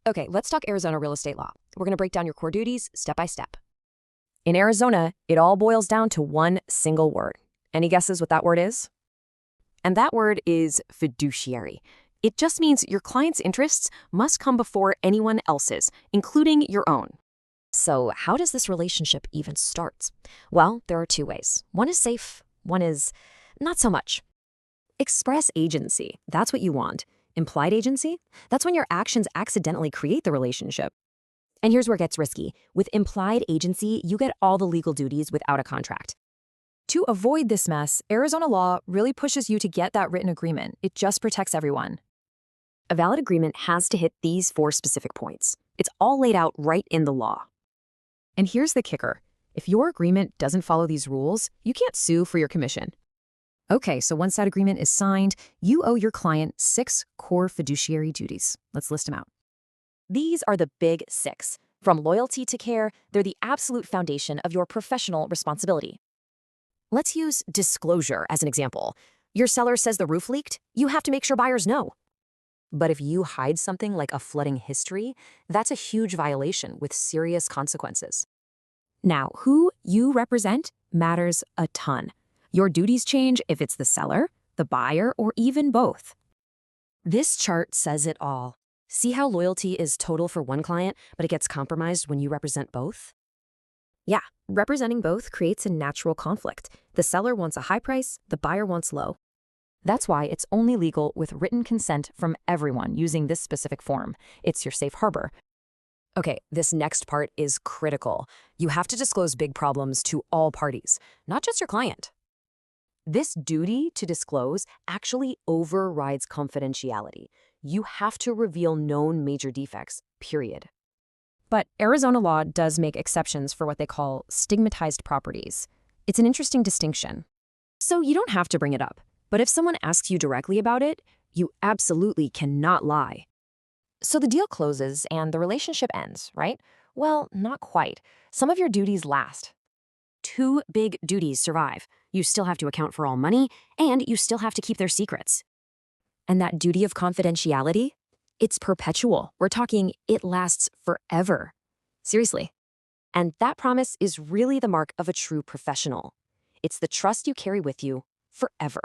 Okay, let's talk Arizona real estate law. We're going to break down your core duties step by step. In Arizona, it all boils down to one single word. Any guesses what that word is? And that word is fiduciary. It just means your client's interests must come before anyone else's, including your own. So how does this relationship even start? Well, there are two ways. One is safe, one is not so much. Express agency, that's what you want. Implied agency, that's when your actions accidentally create the relationship. And here's where it gets risky. With implied agency, you get all the legal duties without a contract. To avoid this mess, Arizona law really pushes you to get that written agreement. It just protects everyone. A valid agreement has to hit these 4 specific points. It's all laid out right in the law. And here's the kicker. If your agreement doesn't follow these rules, you can't sue for your commission. Okay, so once that agreement is signed, you owe your client 6 core fiduciary duties. Let's list them out. These are the big 6. From loyalty to care, they're the absolute foundation of your professional responsibility. Let's use disclosure as an example. Your seller says the roof leaked, you have to make sure buyers know. But if you hide something like a flooding history, that's a huge violation with serious consequences. Now, who you represent matters a ton. Your duties change if it's the seller, the buyer, or even both. This chart says it all. See how loyalty is total for one client, but it gets compromised when you represent both? Yeah, representing both creates a natural conflict. The seller wants a high price, the buyer wants low. That's why it's only legal with written consent from everyone using this specific form. It's your safe harbor. Okay, this next part is critical. You have to disclose big problems to all parties, not just your client. This duty to disclose actually overrides confidentiality. You have to reveal known major defects, period. But Arizona law does make exceptions for what they call stigmatized properties. It's an interesting distinction. So you don't have to bring it up. But if someone asks you directly about it, you absolutely cannot lie. So the deal closes and the relationship ends, right? Well, not quite. Some of your duties last. 2 big duties survive. You still have to account for all money, and you still have to keep their secrets. And that duty of confidentiality? It's perpetual. We're talking it lasts forever. Seriously. And that promise is really the mark of a true professional. It's the trust you carry with you forever.